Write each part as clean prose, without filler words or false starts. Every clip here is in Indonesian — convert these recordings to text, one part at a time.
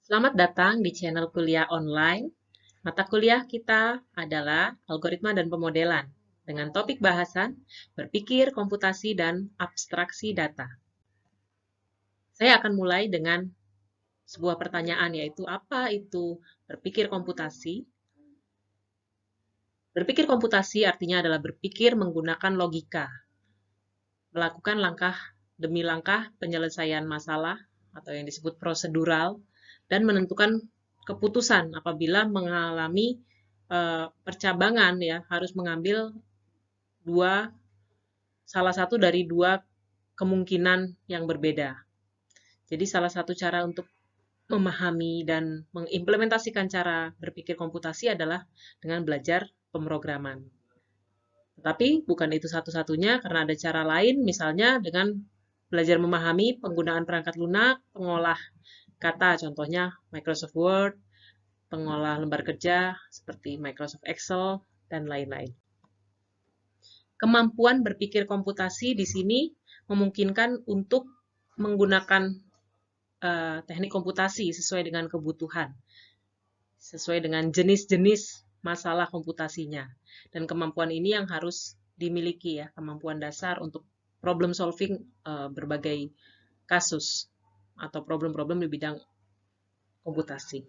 Selamat datang di channel kuliah online. Mata kuliah kita adalah algoritma dan pemodelan dengan topik bahasan berpikir, komputasi, dan abstraksi data. Saya akan mulai dengan sebuah pertanyaan, yaitu apa itu berpikir komputasi? Berpikir komputasi artinya adalah berpikir menggunakan logika, melakukan langkah demi langkah penyelesaian masalah atau yang disebut prosedural, dan menentukan keputusan apabila mengalami percabangan, ya, harus mengambil salah satu dari dua kemungkinan yang berbeda. Jadi salah satu cara untuk memahami dan mengimplementasikan cara berpikir komputasi adalah dengan belajar pemrograman. Tetapi bukan itu satu-satunya, karena ada cara lain, misalnya dengan belajar memahami penggunaan perangkat lunak, pengolah kata, contohnya Microsoft Word, pengolah lembar kerja seperti Microsoft Excel, dan lain-lain. Kemampuan berpikir komputasi di sini memungkinkan untuk menggunakan teknik komputasi sesuai dengan kebutuhan, sesuai dengan jenis-jenis masalah komputasinya. Dan kemampuan ini yang harus dimiliki, ya, kemampuan dasar untuk problem solving berbagai kasus atau problem-problem di bidang komputasi.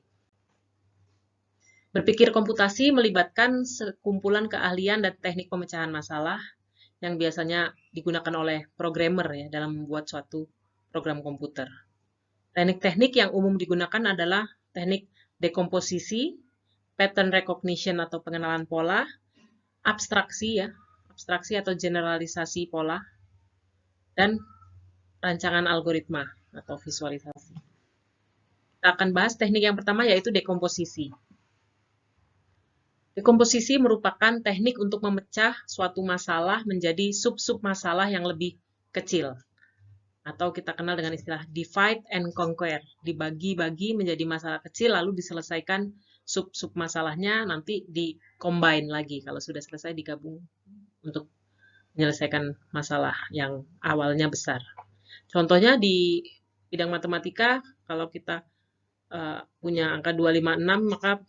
Berpikir komputasi melibatkan sekumpulan keahlian dan teknik pemecahan masalah yang biasanya digunakan oleh programmer, ya, dalam membuat suatu program komputer. Teknik-teknik yang umum digunakan adalah teknik dekomposisi, pattern recognition atau pengenalan pola, abstraksi, ya, abstraksi atau generalisasi pola, dan rancangan algoritma atau visualisasi. Kita akan bahas teknik yang pertama, yaitu dekomposisi. Dekomposisi merupakan teknik untuk memecah suatu masalah menjadi sub-sub masalah yang lebih kecil, atau kita kenal dengan istilah divide and conquer. Dibagi-bagi menjadi masalah kecil, lalu diselesaikan sub-sub masalahnya, nanti di-combine lagi. Kalau sudah selesai, digabung untuk menyelesaikan masalah yang awalnya besar. Contohnya di bidang matematika, kalau kita punya angka 256, maka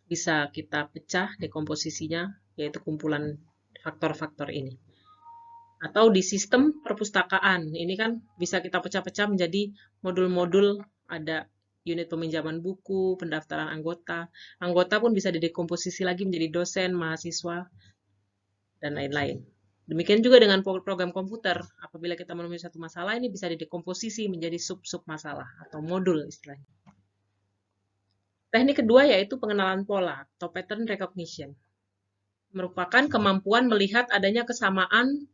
bisa kita pecah dekomposisinya, yaitu kumpulan faktor-faktor ini. Atau di sistem perpustakaan, ini kan bisa kita pecah-pecah menjadi modul-modul, ada unit peminjaman buku, pendaftaran anggota. Anggota pun bisa didekomposisi lagi menjadi dosen, mahasiswa, dan lain-lain. Demikian juga dengan program komputer, apabila kita menemui satu masalah, ini bisa didekomposisi menjadi sub-sub masalah atau modul istilahnya. Teknik kedua yaitu pengenalan pola atau pattern recognition. Merupakan kemampuan melihat adanya kesamaan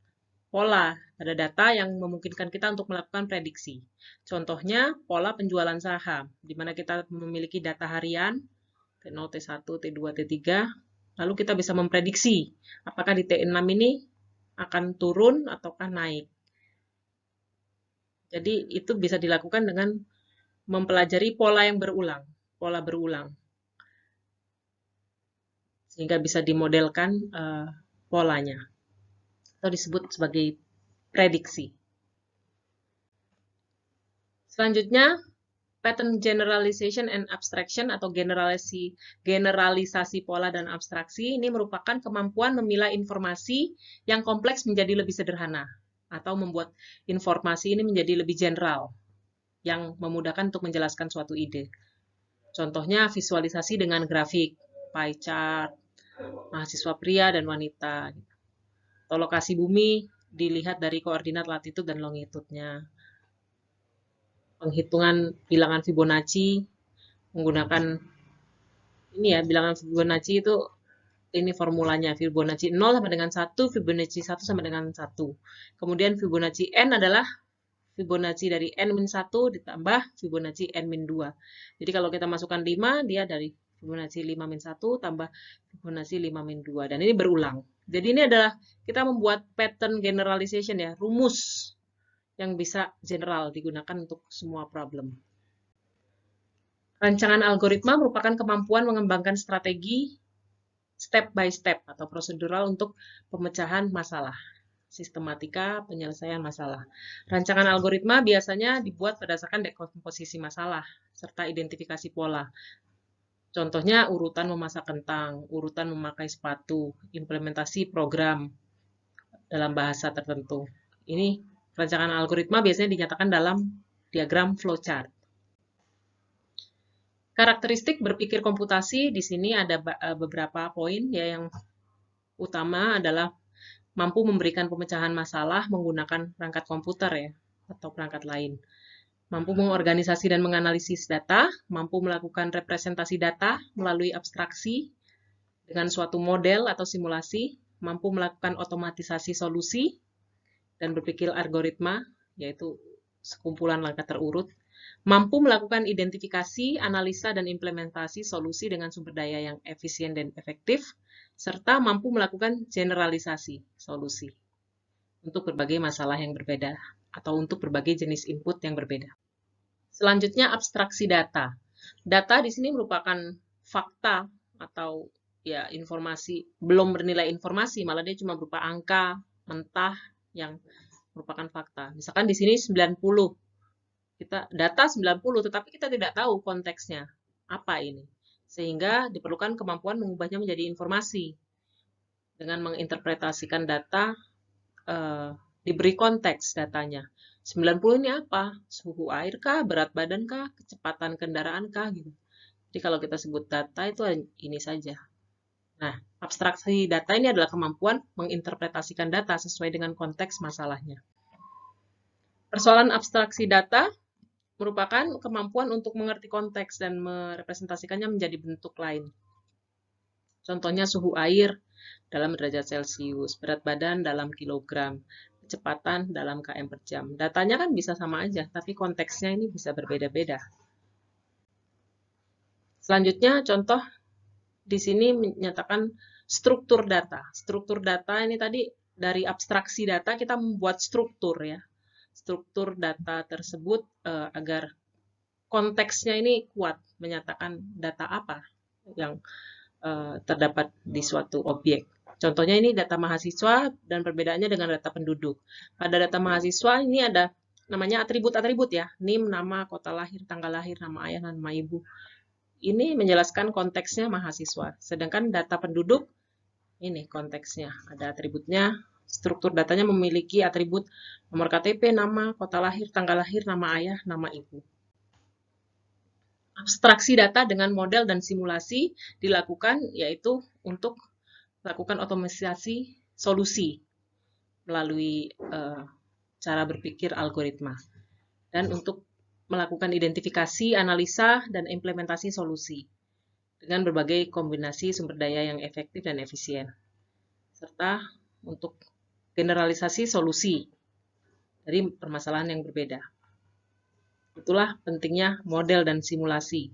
pola pada data yang memungkinkan kita untuk melakukan prediksi. Contohnya pola penjualan saham, di mana kita memiliki data harian T0, T1, T2, T3, lalu kita bisa memprediksi apakah di T6 ini akan turun ataukah naik. Jadi itu bisa dilakukan dengan mempelajari pola yang berulang, pola berulang, sehingga bisa dimodelkan polanya, atau disebut sebagai prediksi. Selanjutnya, pattern generalization and abstraction atau generalisasi pola dan abstraksi ini merupakan kemampuan memilah informasi yang kompleks menjadi lebih sederhana, atau membuat informasi ini menjadi lebih general, yang memudahkan untuk menjelaskan suatu ide. Contohnya visualisasi dengan grafik, pie chart, mahasiswa pria dan wanita, atau lokasi bumi dilihat dari koordinat latitud dan longitudnya. Penghitungan bilangan Fibonacci menggunakan ini, ya, bilangan Fibonacci itu ini formulanya, Fibonacci 0 sama dengan 1, Fibonacci 1 sama dengan 1. Kemudian Fibonacci N adalah Fibonacci dari N-1 ditambah Fibonacci N-2. Jadi kalau kita masukkan 5, dia dari Fibonacci 5-1 tambah Fibonacci 5-2. Dan ini berulang. Jadi ini adalah kita membuat pattern generalization, ya, rumus yang bisa general digunakan untuk semua problem. Rancangan algoritma merupakan kemampuan mengembangkan strategi step by step atau prosedural untuk pemecahan masalah. sistematika penyelesaian masalah. Rancangan algoritma biasanya dibuat berdasarkan dekomposisi masalah, serta identifikasi pola. Contohnya urutan memasak kentang, urutan memakai sepatu, implementasi program dalam bahasa tertentu. Ini rancangan algoritma biasanya dinyatakan dalam diagram flowchart. Karakteristik berpikir komputasi di sini ada beberapa poin ya. Yang utama adalah mampu memberikan pemecahan masalah menggunakan perangkat komputer ya atau perangkat lain. Mampu mengorganisasi dan menganalisis data, mampu melakukan representasi data melalui abstraksi dengan suatu model atau simulasi, mampu melakukan otomatisasi solusi dan berpikir algoritma, yaitu sekumpulan langkah terurut, mampu melakukan identifikasi, analisa, dan implementasi solusi dengan sumber daya yang efisien dan efektif, serta mampu melakukan generalisasi solusi untuk berbagai masalah yang berbeda atau untuk berbagai jenis input yang berbeda. Selanjutnya, abstraksi data. Data di sini merupakan fakta atau ya informasi, belum bernilai informasi, malah dia cuma berupa angka mentah yang merupakan fakta. Misalkan di sini 90. Kita data 90, tetapi kita tidak tahu konteksnya apa ini. Sehingga diperlukan kemampuan mengubahnya menjadi informasi. Dengan menginterpretasikan data, diberi konteks datanya. 90 ini apa? Suhu air kah? Berat badan kah? Kecepatan kendaraan kah? Gitu. Jadi kalau kita sebut data itu ini saja. Nah, abstraksi data ini adalah kemampuan menginterpretasikan data sesuai dengan konteks masalahnya. Persoalan abstraksi data merupakan kemampuan untuk mengerti konteks dan merepresentasikannya menjadi bentuk lain. Contohnya suhu air dalam derajat Celcius, berat badan dalam kilogram, kecepatan dalam km per jam. Datanya kan bisa sama aja, tapi konteksnya ini bisa berbeda-beda. Selanjutnya, contoh di sini menyatakan struktur data. Struktur data ini tadi dari abstraksi data kita membuat struktur ya. Struktur data tersebut agar konteksnya ini kuat, menyatakan data apa yang terdapat di suatu objek. Contohnya ini data mahasiswa dan perbedaannya dengan data penduduk. Pada data mahasiswa ini ada namanya atribut-atribut ya, NIM, nama, kota lahir, tanggal lahir, nama ayah, nama ibu. Ini menjelaskan konteksnya mahasiswa. Sedangkan data penduduk, ini konteksnya. Ada atributnya, struktur datanya memiliki atribut nomor KTP, nama, kota lahir, tanggal lahir, nama ayah, nama ibu. Abstraksi data dengan model dan simulasi dilakukan yaitu untuk melakukan otomatisasi solusi melalui cara berpikir algoritma dan untuk melakukan identifikasi, analisa, dan implementasi solusi dengan berbagai kombinasi sumber daya yang efektif dan efisien serta untuk generalisasi solusi dari permasalahan yang berbeda. Itulah pentingnya model dan simulasi.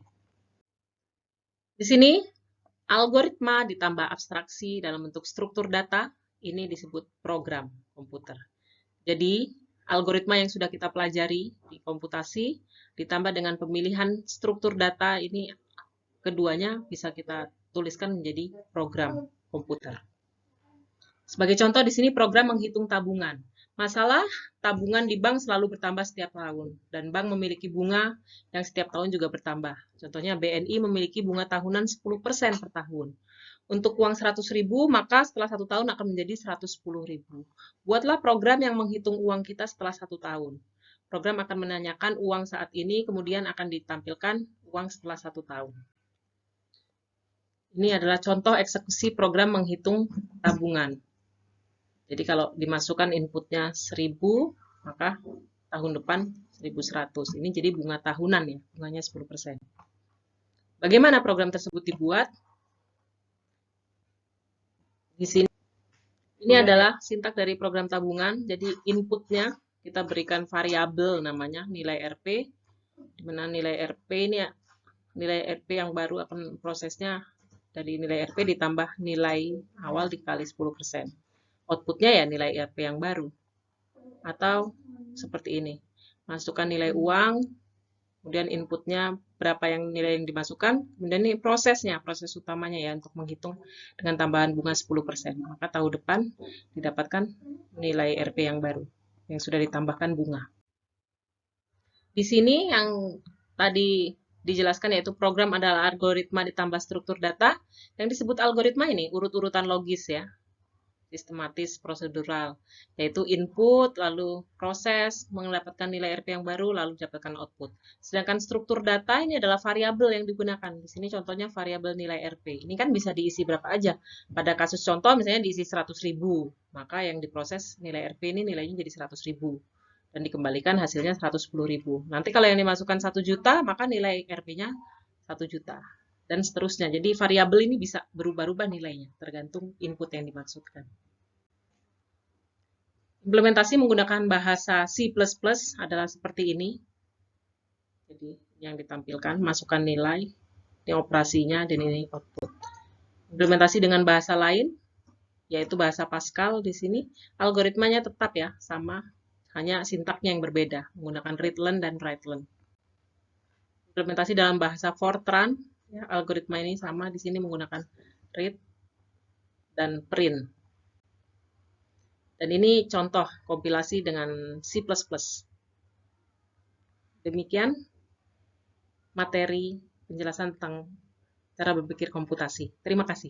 Di sini algoritma ditambah abstraksi dalam bentuk struktur data, ini disebut program komputer. Jadi, algoritma yang sudah kita pelajari di komputasi, ditambah dengan pemilihan struktur data, ini keduanya bisa kita tuliskan menjadi program komputer. Sebagai contoh di sini program menghitung tabungan. Masalah, tabungan di bank selalu bertambah setiap tahun, dan bank memiliki bunga yang setiap tahun juga bertambah. Contohnya BNI memiliki bunga tahunan 10% per tahun. Untuk uang 100.000, maka setelah 1 tahun akan menjadi 110.000. Buatlah program yang menghitung uang kita setelah 1 tahun. Program akan menanyakan uang saat ini, kemudian akan ditampilkan uang setelah 1 tahun. Ini adalah contoh eksekusi program menghitung tabungan. Jadi kalau dimasukkan inputnya 1.000, maka tahun depan 1.100. Ini jadi bunga tahunan ya, bunganya 10%. Bagaimana program tersebut dibuat? Di sini, ini adalah sintak dari program tabungan. Jadi inputnya kita berikan variabel namanya nilai RP, di mana nilai RP ini ya, nilai RP yang baru akan prosesnya dari nilai RP ditambah nilai awal dikali 10%. Outputnya ya nilai RP yang baru. Atau seperti ini. Masukkan nilai uang, kemudian inputnya berapa yang nilai yang dimasukkan, kemudian ini prosesnya, proses utamanya ya untuk menghitung dengan tambahan bunga 10%. Maka tahun depan didapatkan nilai RP yang baru yang sudah ditambahkan bunga. Di sini yang tadi dijelaskan yaitu program adalah algoritma ditambah struktur data. Yang disebut algoritma ini urut-urutan logis ya, sistematis, prosedural, yaitu input, lalu proses, mendapatkan nilai RP yang baru, lalu dapatkan output. Sedangkan struktur data ini adalah variabel yang digunakan. Di sini contohnya variabel nilai RP. Ini kan bisa diisi berapa aja. Pada kasus contoh misalnya diisi 100.000, maka yang diproses nilai RP ini nilainya jadi 100.000. Dan dikembalikan hasilnya 110.000. Nanti kalau yang dimasukkan 1 juta, maka nilai RP-nya 1 juta. Dan seterusnya. Jadi variabel ini bisa berubah-ubah nilainya, tergantung input yang dimaksudkan. Implementasi menggunakan bahasa C++ adalah seperti ini. Jadi yang ditampilkan, masukkan nilai, ini operasinya, dan ini output. Implementasi dengan bahasa lain, yaitu bahasa Pascal di sini, algoritmanya tetap ya, sama, hanya sintaknya yang berbeda, menggunakan readlen dan writelen. Implementasi dalam bahasa Fortran, ya, algoritma ini sama, di sini menggunakan read dan print. Dan ini contoh kompilasi dengan C++. Demikian materi penjelasan tentang cara berpikir komputasi. Terima kasih.